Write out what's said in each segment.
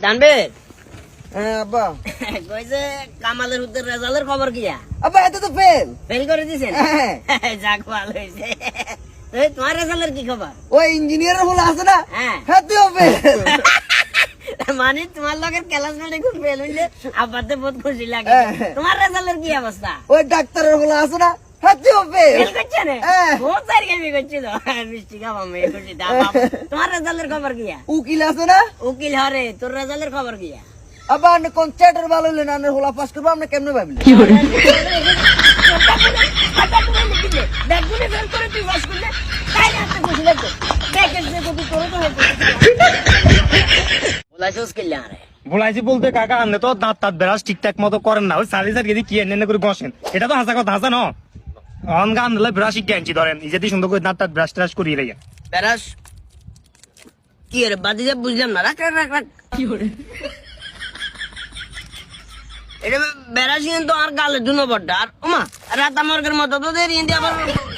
তানবীর হ্যাঁ আব্বা কইছে কামালের উদ্দের রেজাল্টের খবর কিয়া? আব্বা এত তো ফেল করে দিছেন? হ্যাঁ। যাক ভালো হইছে। তোমার রেজাল্টের কি খবর? ওই ইঞ্জিনিয়ারের বলে আছে না, হ্যাঁ হ্যাঁ তুইও ফেল। মানে তোমার লোকের ক্লাসমেট এখন ফেল হইলে আপাতে বহুত খুশি লাগে। তোমার রেজাল্টের কি অবস্থা? ওই ডাক্তারের বলে আছে না, হ্যাঁ তুইও ফেল। ফেল করছে না? বহুত সারি গেমি করছিল। মিষ্টি খাওয়া মেয়ে খুশি দাও। তোমার রেজাল্টের খবর কিয়া? উকিল আছে না, উকিল হরে তোর রেজাল্টের খবর কিয়া? আব্বা আপনি কোন চ্যাটার ভালো হইলেন, আপনার হোলা পাস করবো, আপনি কেমনে ভাবলেন? বলাইছি বলতে কাকা আপনি তো দাঁত তাঁত বেড়াস ঠিকঠাক মতো করেন না, ওই সারি সারি কি এনে করে বসেন, এটা তো হাসা কথা, হাসা ন অন গান দিলে ব্রাশ শিখে আনছি, ধরেন নিজেতে সুন্দর করে দাঁত তাঁত ব্রাশ ট্রাশ করিয়ে রেখে বেরাস কি রে বাদি যা বুঝলাম না, রাখ রাখ রাখ রাখ। কি করে এটা বেরাস কিন্তু আর গালের জন্য বড়টা, আর ওমা রাত আমার্গের মতো তোদের ইন্দি আবার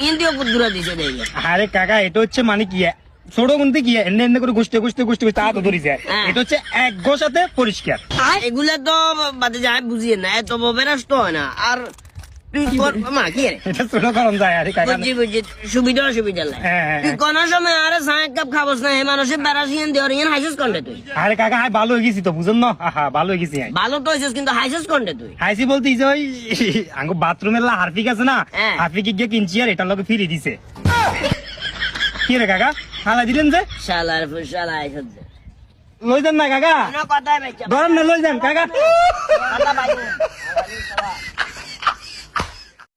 ইন্দিও কুদুরা দিছে দেখে। আরে কাকা এটা হচ্ছে মানে কি ছোট গুনতে কি এনে এনে করে গুছতে গুছতে গুছতে গুছতে হাত ধরি যায়, এটা হচ্ছে এক গোসাতে পরিষ্কার। এগুলা তো বাদে যায় বুঝিয়ে না, এত বেরাস তো হয় না। আর তুই মা কি রে এটা ছোট করণ যায় আরে কাকা, বুঝছি বুঝছি, সুবিধা অসুবিধা লাগে। তুই কোন সময় আরে চায় কাপ খাবস না, হে মানুষের বেরাসিয়ান দেওয়ার ইয়ান হাইসেস কন্ডে তুই? আরে কাকা হাই ভালো হয়ে গেছি তো, বুঝুন না, আহা ভালো হয়ে গেছি। ভালো তো হয়েছিস কিন্তু হাইসেস কন্ডে তুই? হাইসি বলতে যে ওই আঙ্গো বাথরুমের হারপিক আছে না, হারপিক গিয়ে কিনছি আর এটার লোকে ফিরে দিছে। কি রে কাকা হালা দিলেন যে? শালার ফুসালা আইসদ লই দেন না কাকা, কথাই বেচা ধরেন না লই দেন কাকা। কথা বাইরে।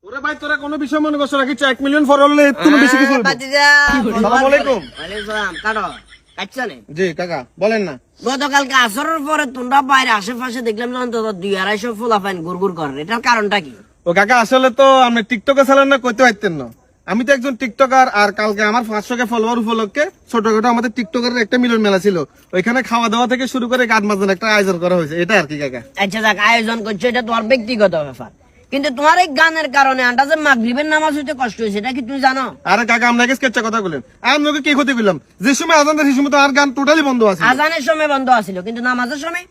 ওরে ভাই তোরা কোনো বিষয় মনে করছো নাকি? 1 মিলিয়ন ফলোয়ার তুমি বেশি কিছু বলবো। বাতিজা আসসালামু আলাইকুম। ওয়ালাইকুম সালাম। কাটো কাটছ না? জি কাকা বলেন না। গতকালকে আসরের পরে তোমরা বাইরে আশেপাশে দেখলাম যে অন্তত 2-250 ফুলাফাইন গুড়গুড় করে, এটার কারণটা কি? ও কাকা আসলে তো আমি টিকটকে চালান না, কইতে পারতেন না। আমি তো একজন টিকটকার, আর কালকে আমার 500কে ফলোয়ার উপলক্ষে ছোটখাটো আমাদের টিকটকের একটা মিলন মেলা ছিল, ওইখানে খাওয়া দাওয়া থেকে শুরু করে গান বাজনার একটা আয়োজন করা হয়েছে, এটা আর কি কাকা। আচ্ছা যাক, আয়োজন করছো এটা তোমার ব্যক্তিগত ব্যাপার, কিন্তু তোমার এই গানের কারণে আন্দাজে মাগরিবের নামাজ হইতে কষ্ট হয়েছে, এটা কি তুমি জানো? আরে কাকা আপনাকে স্কেচটা কথা বলেন, আমি ওকে কি ক্ষতি করলাম? যে সময় আজান দেয় সেই সময় তো আর গান টোটালি বন্ধ আছে। আজানের সময় বন্ধ আছিল, কিন্তু নামাজের সময়?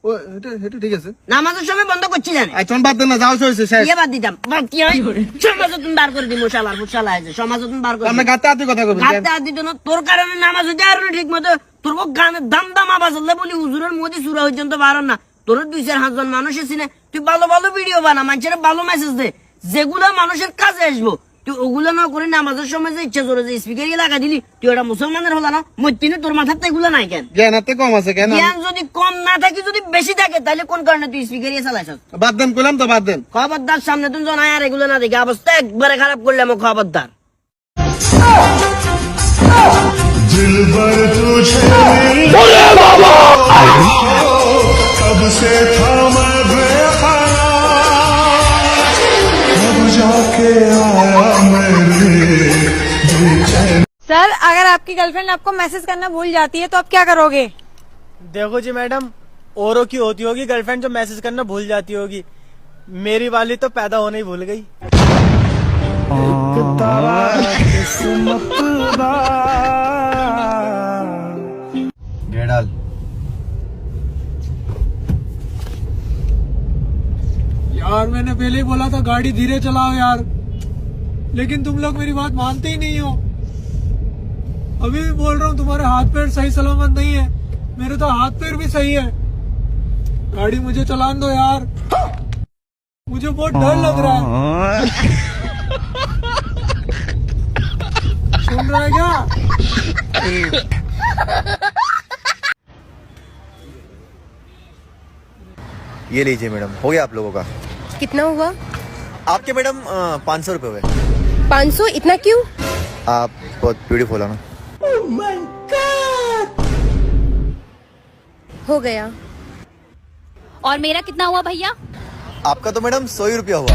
ও এটা ঠিক আছে, নামাজের সময় বন্ধ করছি জানে। এখন বাদ দেন না, যাও হয়েছে শেষ। বাদ দিতাম, কি হয় সমাজে তুমি বার করে দিবো, শালার ফুসালা আছে সমাজে তুমি বার করে আপনি গাতে হাতে কথা বলবেন, গাতে হাত দিত না, তোর কারণে নামাজ হইতে আর ঠিক মতো তোর গানের দাম দাম আবাজ হলে বলি হুজুরের মোদি সুরা পর্যন্ত বারণ না, তোর 2-4 জন মানুষ এসি না, তুই ভালো ভালো ভিডিও বানা, মানুষের ভালো মেসেজ দে, যেগুলা মানুষের কাজে আসবো, তুই ওগুলা না করে নামাজের সময় যে ইচ্ছা জোরে যে স্পিকার লাগা দিলি, তুই ওটা মুসলমানের হলা না? মতিনে তোর মাথাতে এগুলা নাই কেন? জ্ঞান হাতে কম আছে কেন? জ্ঞান যদি কম না থাকে, যদি বেশি থাকে, তাহলে কোন কারণে তুই স্পিকার চালাইছ? বাদ দেন কইলাম তো, বাদ দেন। খবরদার সামনে তুমি জানাই আর এগুলো না দেখে অবস্থা একবারে খারাপ করলে আমার খবরদার। सर अगर आपकी गर्लफ्रेंड आपको मैसेज करना भूल जाती है तो आप क्या करोगे? देखो जी मैडम, औरों की होती होगी गर्लफ्रेंड जो मैसेज करना भूल जाती होगी, मेरी वाली तो पैदा होने ही भूल गई। यार मैंने पहले ही बोला था गाड़ी धीरे चलाओ यार, लेकिन तुम लोग मेरी बात मानते ही नहीं हो। अभी भी बोल रहा हूँ तुम्हारे हाथ पैर सही सलामत नहीं है, मेरे तो हाथ पैर भी सही है। गाड़ी मुझे चलाने दो यार, मुझे बहुत डर लग रहा है। सुन रहा है क्या? ये लीजिए मैडम, हो गया आप लोगों का। कितना हुआ? आपके मैडम 500 रुपए हुए। 500? इतना क्यों? आप बहुत ब्यूटीफुल हो ना। हो गया। और मेरा कितना हुआ भैया? आपका तो मैडम 100 ही रुपया हुआ।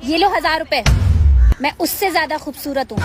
ये लो 1000 रुपए, मैं उससे ज्यादा खूबसूरत हूँ।